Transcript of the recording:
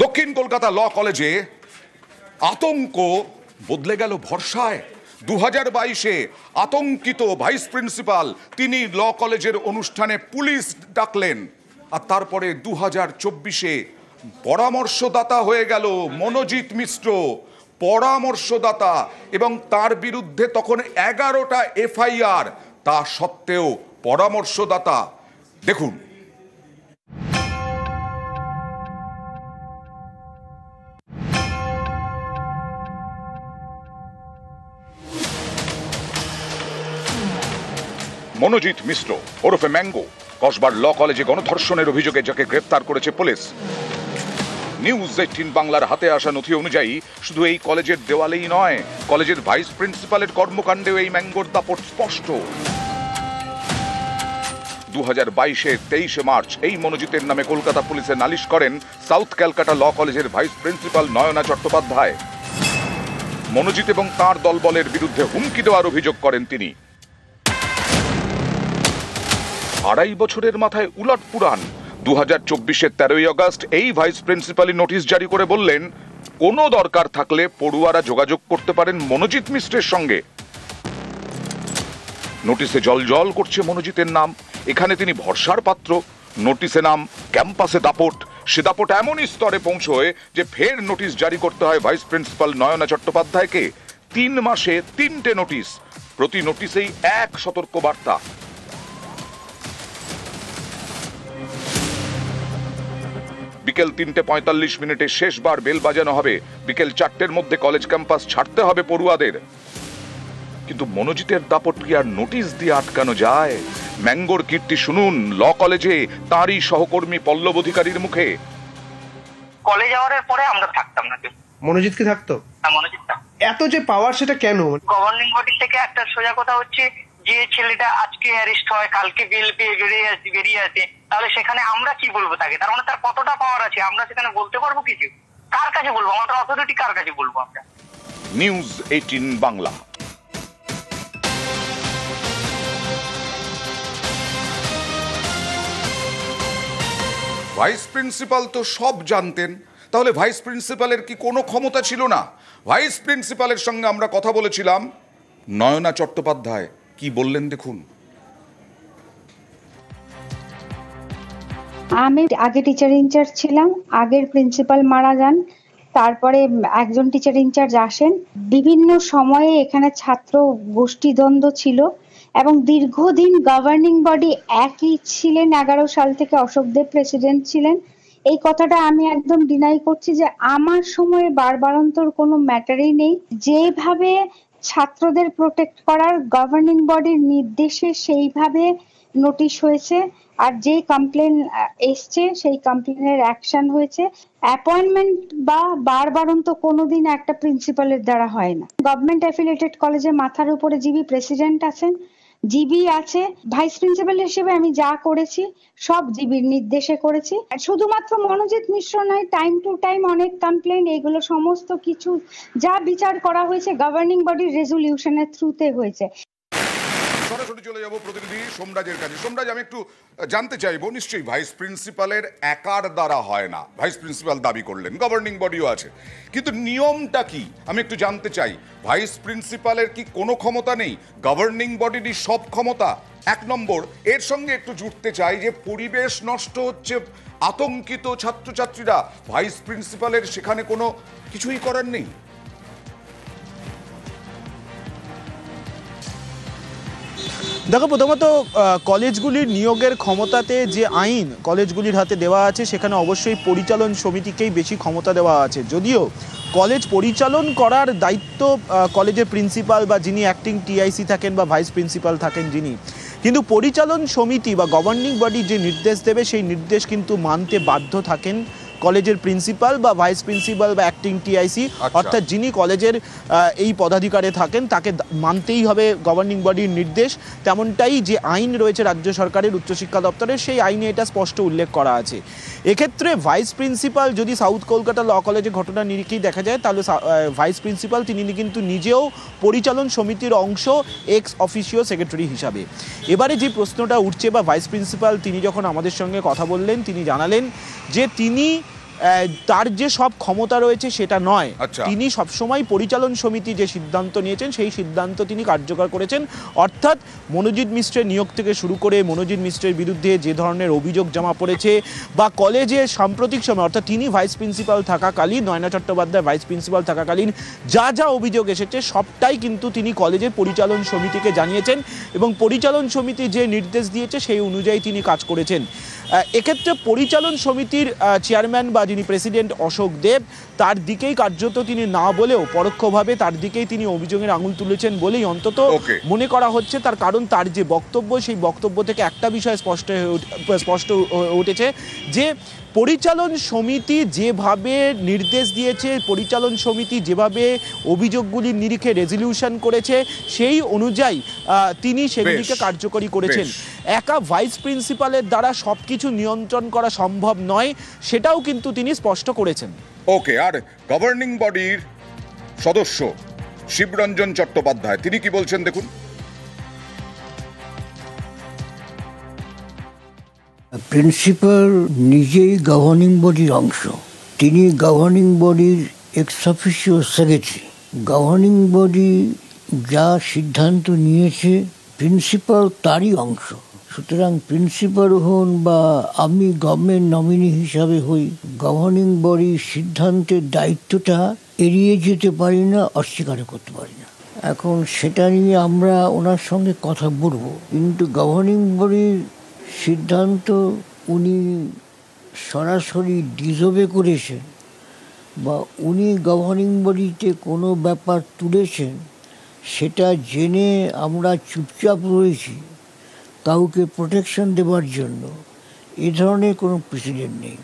দক্ষিণ কলকাতা ল কলেজে আতঙ্ক বদলে গেল ভরসায়। 2022-এ আতঙ্কিত ভাইস প্রিন্সিপাল তিনি ল কলেজের অনুষ্ঠানে পুলিশ ডাকলেন, আর তারপরে 2024-এ পরামর্শদাতা হয়ে গেল মনোজিৎ মিশ্র, পরামর্শদাতা, এবং তার বিরুদ্ধে তখন 11টা এফআইআর। তা সত্ত্বেও পরামর্শদাতা। দেখুন, মনোজিৎ মিশ্র ওরফে ম্যাঙ্গো কসবার ল কলেজে গণধর্ষণের অভিযোগে যাকে গ্রেফতার করেছে পুলিশ। নিউজ 18 বাংলার হাতে আসা নথি অনুযায়ী শুধু এই কলেজের দেওয়ালেই নয়, কলেজের ভাইস প্রিন্সিপালের কর্মকাণ্ডেও এই ম্যাঙ্গোর দাপট স্পষ্ট। 2022-এর 23শে মার্চ এই মনোজিতের নামে কলকাতা পুলিশে নালিশ করেন সাউথ ক্যালকাটা ল কলেজের ভাইস প্রিন্সিপাল নয়না চট্টোপাধ্যায়। মনোজিৎ এবং তাঁর দলবলের বিরুদ্ধে হুমকি দেওয়ার অভিযোগ করেন তিনি। 2.5 বছরের মাথায় উলট পুরাণ। 2024-এর 13ই আগস্ট এই ভাইস প্রিন্সিপালই নোটিশ জারি করে বললেন, কোনো দরকার থাকলে পড়ুয়ারা যোগাযোগ করতে পারেন মনোজিৎ মিশ্রের সঙ্গে। নোটিশে জল করছে মনোজিতের নাম, এখানে তিনি ভরসার পাত্র। নোটিশে নাম, ক্যাম্পাসে দাপট। সে দাপট এমনই স্তরে পৌঁছয় যে ফের নোটিশ জারি করতে হয় ভাইস প্রিন্সিপাল নয়না চট্টোপাধ্যায়কে। 3 মাসে 3টে নোটিশ, প্রতি নোটিশেই এক সতর্ক বার্তা। বিকেল 3:45 শেষবার বেল বাজানো হবে, বিকেল 4টের মধ্যে কলেজ ক্যাম্পাস ছাড়তে হবে পড়ুয়াদের। কিন্তু মনোজিতের দাপট কি আর নোটিশ দিয়ে আটকানো যায়? ম্যাঙ্গোর কীর্তি শুনুন ল কলেজে তাঁরই সহকর্মী পল্লব অধিকারীর মুখে। কলেজ যাওয়ার পরে আমরা থাকতাম না। মনোজিৎ কি থাকতো? হ্যাঁ, মনোজিৎ থাকতো। এত যে পাওয়ার, সেটা কেন? গভর্নিং বডি থেকে একটা সোজা কথা হচ্ছে, যে ছেলেটা আজকে অ্যারেস্ট হয়, কালকে বেল পেয়ে বেরিয়ে আসে, তাহলে সেখানে আমরা কি বলবো তাকে? তার মানে তার কতটা পাওয়ার আছে আমরা সেখানে বলতে পারবো কিছু? কার কাছে বলবো? আমাদের অথরিটি কার কাছে বলবো আমরা? নিউজ 18 বাংলা। ভাইস প্রিন্সিপাল তো সব জানতেন, তাহলে ভাইস প্রিন্সিপালের কি কোনো ক্ষমতা ছিল না? ভাইস প্রিন্সিপালের সঙ্গে আমরা কথা বলেছিলাম। নয়না চট্টোপাধ্যায় কি বললেন দেখুন। আমি আগে টিচার ইনচার্জ ছিলাম, আগের প্রিন্সিপাল মারা যান, তারপরে একজন টিচার ইনচার্জ আসেন। বিভিন্ন সময়ে এখানে ছাত্র গোষ্ঠীদ্বন্দ্ব ছিল এবং দীর্ঘদিন গভর্নিং বডি একই ছিলেন। 11 সাল থেকে অশোক দেব প্রেসিডেন্ট ছিলেন। এই কথাটা আমি একদম ডিনাই করছি যে আমার সময়ে বারবারন্তর কোনো ম্যাটারই নেই। যেভাবে ছাত্রদের প্রোটেক্ট করার গভর্নিং বডির নির্দেশে সেইভাবে নোটিশ হয়েছে, আর যে কমপ্লেন এসছে সেই কমপ্লেনের অ্যাকশন হয়েছে। অ্যাপয়েন্টমেন্ট বা বারবারন্ত কোনোদিন একটা প্রিন্সিপালের দ্বারা হয় না। গভর্নমেন্ট অ্যাফিলিয়েটেড কলেজে মাথার উপরে জিবি প্রেসিডেন্ট আছেন, জিবি আছে। ভাইস প্রিন্সিপাল হিসেবে আমি যা করেছি সব জিবির নির্দেশে করেছি। শুধুমাত্র মনোজিৎ মিশ্র নয়, টাইম টু টাইম অনেক কমপ্লেন, এগুলো সমস্ত কিছু যা বিচার করা হয়েছে গভর্নিং বডির রেজলিউশনের থ্রুতে হয়েছে। সরাসরি চলে যাব প্রতিনিধি সোমরাজের কাছে। সোমরাজ, আমি একটু জানতে চাইবো, নিশ্চয়ই ভাইস প্রিন্সিপালের একার দ্বারা হয় না, ভাইস প্রিন্সিপাল দাবি করলেন, গভর্নিং বডিও আছে, কিন্তু নিয়মটা কি আমি একটু জানতে চাই। ভাইস প্রিন্সিপালের কি কোনো ক্ষমতা নেই? গভর্নিং বডিরই সব ক্ষমতা? 1 নম্বর। এর সঙ্গে একটু জুড়তে চাই যে পরিবেশ নষ্ট হচ্ছে, আতঙ্কিত ছাত্রছাত্রীরা, ভাইস প্রিন্সিপালের সেখানে কোনো কিছুই করার নেই। দেখো, প্রথমত কলেজগুলির নিয়োগের ক্ষমতাতে যে আইন কলেজগুলির হাতে দেওয়া আছে, সেখানে অবশ্যই পরিচালন সমিতিকেই বেশি ক্ষমতা দেওয়া আছে। যদিও কলেজ পরিচালন করার দায়িত্ব কলেজের প্রিন্সিপাল বা যিনি অ্যাক্টিং টিআইসি থাকেন বা ভাইস প্রিন্সিপাল থাকেন যিনি, কিন্তু পরিচালন সমিতি বা গভর্নিং বডি যে নির্দেশ দেবে সেই নির্দেশ কিন্তু মানতে বাধ্য থাকেন কলেজের প্রিন্সিপাল বা ভাইস প্রিন্সিপাল বা অ্যাক্টিং টিআইসি, অর্থাৎ যিনি কলেজের এই পদাধিকারে থাকেন তাকে মানতেই হবে গভর্নিং বডির নির্দেশ। তেমনটাই যে আইন রয়েছে রাজ্য সরকারের উচ্চশিক্ষা দপ্তরের, সেই আইনে এটা স্পষ্ট উল্লেখ করা আছে। এক্ষেত্রে ভাইস প্রিন্সিপাল যদি সাউথ কলকাতা ল কলেজে ঘটনা নিরিখেই দেখা যায়, তাহলে ভাইস প্রিন্সিপাল তিনি কিন্তু নিজেও পরিচালন সমিতির অংশ, এক্স অফিসিও সেক্রেটারি হিসাবে। এবারে যে প্রশ্নটা উঠছে, বা ভাইস প্রিন্সিপাল তিনি যখন আমাদের সঙ্গে কথা বললেন তিনি জানালেন যে তিনি তার যে সব ক্ষমতা রয়েছে সেটা নয়। আচ্ছা। তিনি সবসময় পরিচালন সমিতি যে সিদ্ধান্ত নিয়েছেন সেই সিদ্ধান্ত তিনি কার্যকর করেছেন। অর্থাৎ মনোজিৎ মিশ্রের নিয়োগ থেকে শুরু করে মনোজিৎ মিশ্রের বিরুদ্ধে যে ধরনের অভিযোগ জমা পড়েছে বা কলেজে সাম্প্রতিক সময় অর্থাৎ তিনি ভাইস প্রিন্সিপাল থাকাকালীন, নয়না চট্টোপাধ্যায় ভাইস প্রিন্সিপাল থাকাকালীন যা যা অভিযোগ এসেছে সবটাই কিন্তু তিনি কলেজের পরিচালন সমিতিকে জানিয়েছেন এবং পরিচালন সমিতি যে নির্দেশ দিয়েছে সেই অনুযায়ী তিনি কাজ করেছেন। এক্ষেত্রে পরিচালন সমিতির চেয়ারম্যান বা যিনি প্রেসিডেন্ট অশোক দেব তার দিকেই কার্যত তিনি না বলেও পরোক্ষভাবে তার দিকেই তিনি অভিযোগের আঙুল তুলেছেন বলেই অন্তত মনে করা হচ্ছে। তার কারণ তার যে বক্তব্য সেই বক্তব্য থেকে একটা বিষয় স্পষ্ট হয়ে উঠেছে যে পরিচালন সমিতি যেভাবে নির্দেশ দিয়েছে, পরিচালন সমিতি যেভাবে অভিযোগগুলির নিরিখে রেজলিউশন করেছে সেই অনুযায়ী তিনি সেগুলিকে কার্যকরী করেছেন। একা ভাইস প্রিন্সিপালের দ্বারা সবকিছু নিয়ন্ত্রণ করা সম্ভব নয় সেটাও কিন্তু তিনি স্পষ্ট করেছেন। ওকে, আর গভর্নিং বডির সদস্য শিবরঞ্জন চট্টোপাধ্যায় তিনি কি বলছেন দেখুন। প্রিন্সিপাল নিজেই গভর্নিং বডির অংশ, তিনি গভর্নিং বডির x officio secretary. Governing body যা সিদ্ধান্ত নিয়েছে প্রিন্সিপাল তারই অংশ। সুতরাং প্রিন্সিপাল হন বা আমি গভর্নমেন্ট নমিনি হিসাবে হই, গভর্নিং বডির সিদ্ধান্তের দায়িত্বটা এড়িয়ে যেতে পারি না, অস্বীকার করতে পারি না। এখন সেটা নিয়ে আমরা ওনার সঙ্গে কথা বলবো, কিন্তু গভর্নিং বডির সিদ্ধান্ত উনি সরাসরি ডিসওবে করেছেন বা উনি গভর্নিং বডিতে কোনো ব্যাপার তুলেছেন সেটা জেনে আমরা চুপচাপ রয়েছি কাউকে প্রোটেকশন দেওয়ার জন্য, এ ধরনের কোনো প্রেসিডেন্ট নেই।